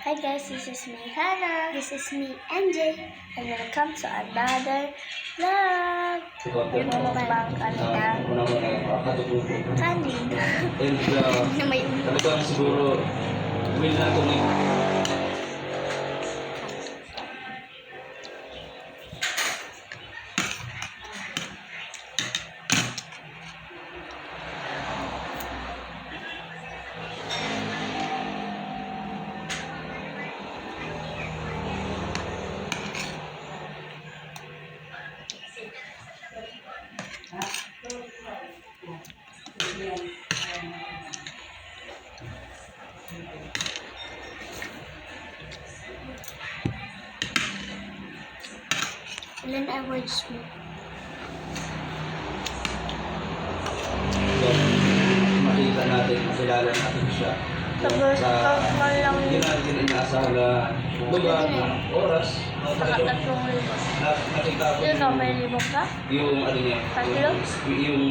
Hi guys, this is me Hannah. This is me NJ. And welcome to another vlog. Magmumukbang kami ng kanin. And Na may talagang siguro will na ito ni Ilan awards mo? makita natin, makilala natin siya. Tapos, tatlo lang Hindi yun. natin inaasahan na lugar, oras, Saka 3,000. nakita ko Sino ka? May 1,000 ka? yung ano niya, Tatlo? yung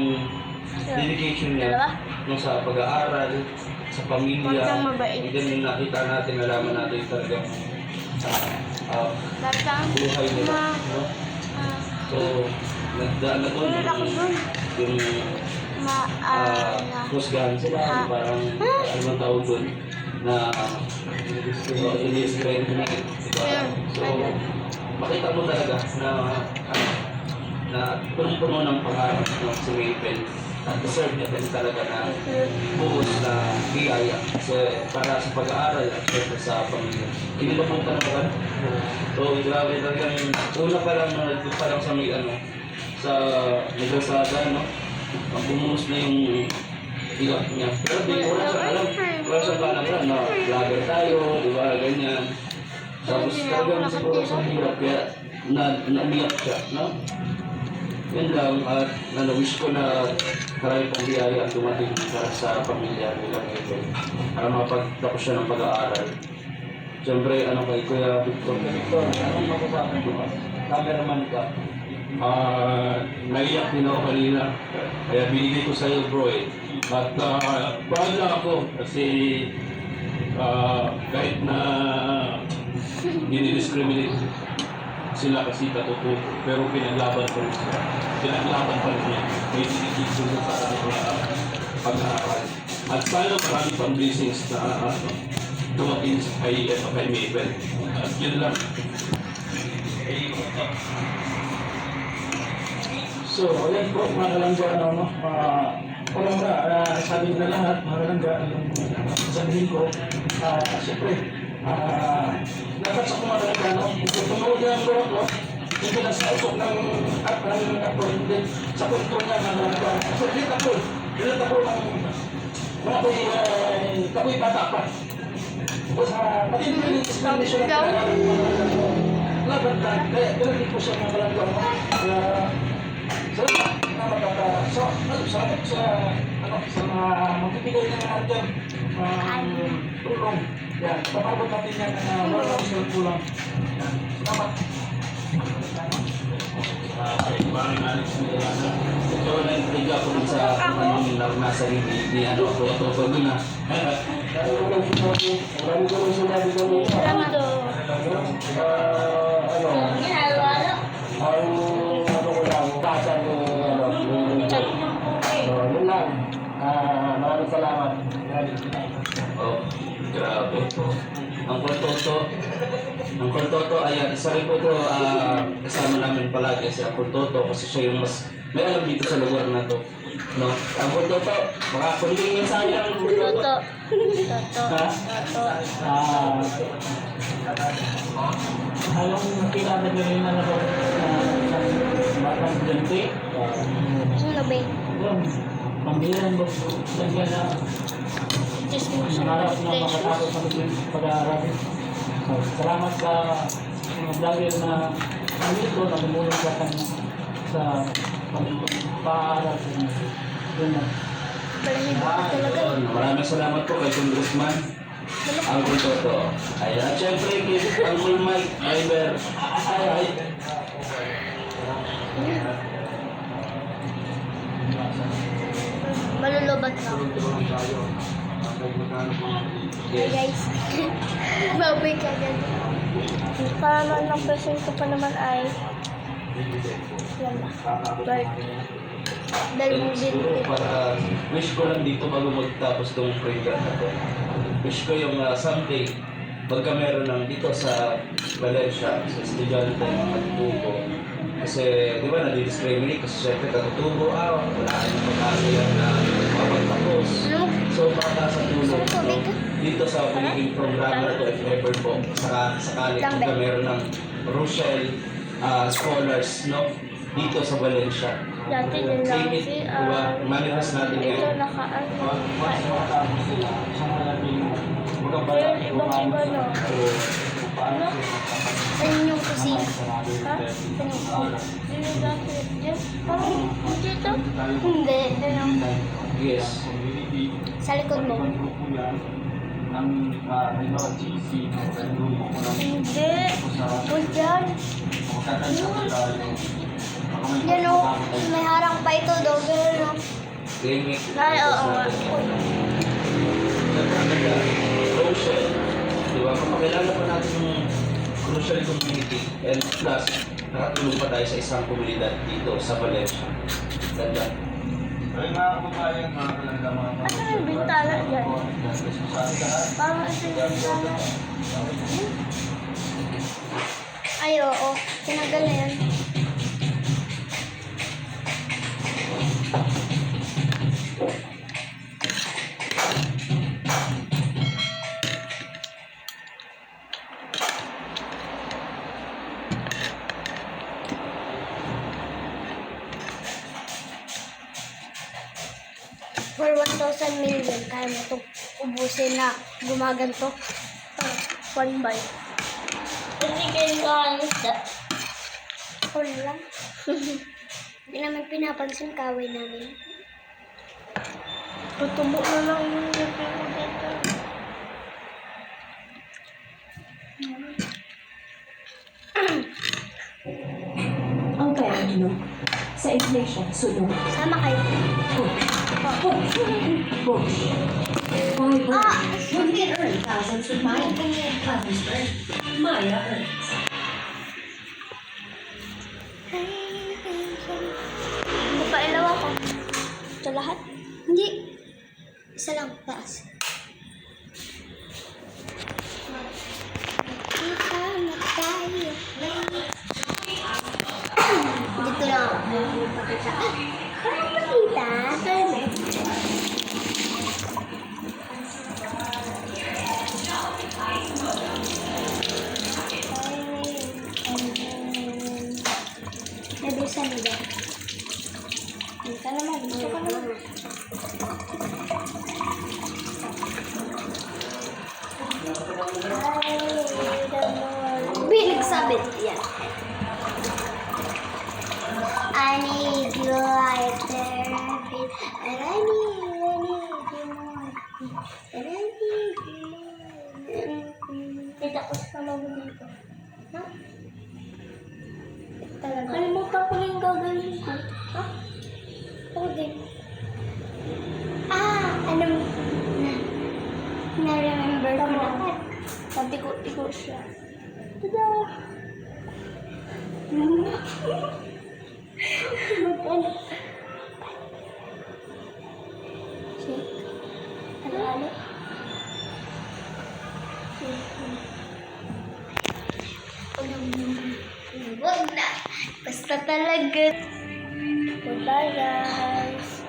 dedication niya Dalawa? nung sa pag-aaral, sa pamilya. Huwag kang mabait. And then nakita natin, nalaman natin talagang Datang. buhay nila. No? So, nagdaan na doon Wala ako dun. yung husgahan sila, parang ano bang tawag doon na in-describe na, diba? So, makita mo talaga na punong-puno ng pangarap ng si Maybell at deserve niya din talaga na buhos na biyaya para sa pag-aaral at syempre sa pamilya. Hindi ba mong panawagan? So, grabe talagang una pa lang, nandun pa lang sa may sa Negasada, no? Ang bumuhos na yung iyak niya. Pero di wala siyang alam na vlogger tayo, di ba, ganyan. Tapos talagang siguro sa hirap kaya naiyak siya, no? Yan lang, at wish ko na marami pang biyaya ang dumating para sa pamilya nila ngayon para mapagtapos siya ng pag-aaral. Siyempre, kay Kuya Victor, anong mapasabi ko? Cameraman ka. Naiyak din ako kanina, kaya binigay ko sa'yo, bro, eh. At bahala ako kasi kahit na dinidiscriminate sila kasi katututo, pero pinaglaban pa rin sila. Pinaglaban pa rin niya. May dedication mo para pag-aaral. At sana marami pang blessings na dumating kay Maybell. At yun lang. So, ayan po, mga kalangga, unang sabi na lahat, mga kalangga, yung sabihin ko, siyempre, dapat sa mga kalangga, tumunod niya ang loob ko, hindi lang sa usok ng ako, hindi sa kwento niya, mga kalangga. So, dilit ako ng mga kapoy bata pa. Pati din yung explanation na laban tayo, kaya dilit ko siya, mga kalangga. Salamat sa magbibigay na natin tulong. Yan, papabot natin yan na walang kulang. Salamat. Maraming Alex Milana. Ito na ako dun sa anong naranasan ni Toto Paguna. Salamat do. Maraming salamat. Oh, grabe. Ang Kultoto, ayan, isa rin po ito, kasama namin palagi si Kultoto kasi siya yung mas may alam dito sa lugar na to. No? Ang Kultoto, makakuling yung sayang. Toto. Alam mo, nakilala nyo rin na batang estudyante. Sino ba? Pambilan mo, lagyan na Just mo siya nangarap na ng makatapos sa pag-aaral. Salamat sa mga vlogger na nandito na tumulong sa kanya sa pag-aaral sa inyo. Yun na. Balahibo ka talaga eh. Maraming salamat po kay Congressman ang Kultoto. Ayan, at syempre, ang Mike Driver. Ay. Malulubat na. Hey Yes. guys. Babay ka agad. Para naman ang present ko pa naman ay yan na. Birthday. Dahil And mong siguro binti. para wish ko lang dito bago magtapos tong program na to. Wish ko yung someday pagka meron ng dito sa Valencia, sa estudyante ng katutubo. Kasi di ba nadi-discriminate kasi syempre katutubo, wala kayong pag-asa yan na mapagtapos. Ano? So baka sa tulong Saan tubig? dito sa pagiging programa na to, if ever po, sakali pagka meron ng Rochelle scholars, no? Dito sa Valencia. Dati din lang Take it, si diba? Manifest natin ito ngayon. nakaano. Matapos sila, isang malaking Ayun, ibang iba no. Ano? Sa inyong kusina. Ha? Sa inyong kusina. Dati. Yes. Parang dito? Hindi. Ito lang. Yes. Sa likod mo. Hindi. Huwag dyan. Yan o. May harang pa ito daw. Ganun o. Gaming. Ay, oo nga. Rochelle. Diba? Mapakilala pa natin yung Rochelle community. And plus, nakatulong pa tayo sa isang komunidad dito sa Valencia. Ganda. Ay, mga kababayan, mga kalangga, mga Ano yung bintana dyan? Parang ito yung bintana. Ay, oo. Tinagal na yan. For 1,000 million, kaya mo itong ubusin na gumaganto. One by. Hindi kayo kakalista. Wala lang. Hindi naman pinapansin kaway namin. Tutubo na lang yung nilagay mo dito. Ang pera nyo sa inflation, sunod. Sama kayo. Bush. Why Bush? You can earn thousands with Maya. Others earn. Maya earns. Hindi pa ilaw ako. Ito lahat? Hindi. Isa lang, taas. Makita na tayo. Dito lang ako. Parang pakita. Nabisan mo ba? Hindi ka naman. Dito ka naman. Binagsabit. Yan. I need you right there. And I need you more. And I need you more. Kita ko sa mama dito. Ha? Talaga. Kalimutan ko na yung gagawin ko. Ha? Ako din. Ano? Na-remember ko na. Pantiko-tiko siya. Tada! Shake. Halo-halo. Wag na. Basta talaga. Goodbye guys.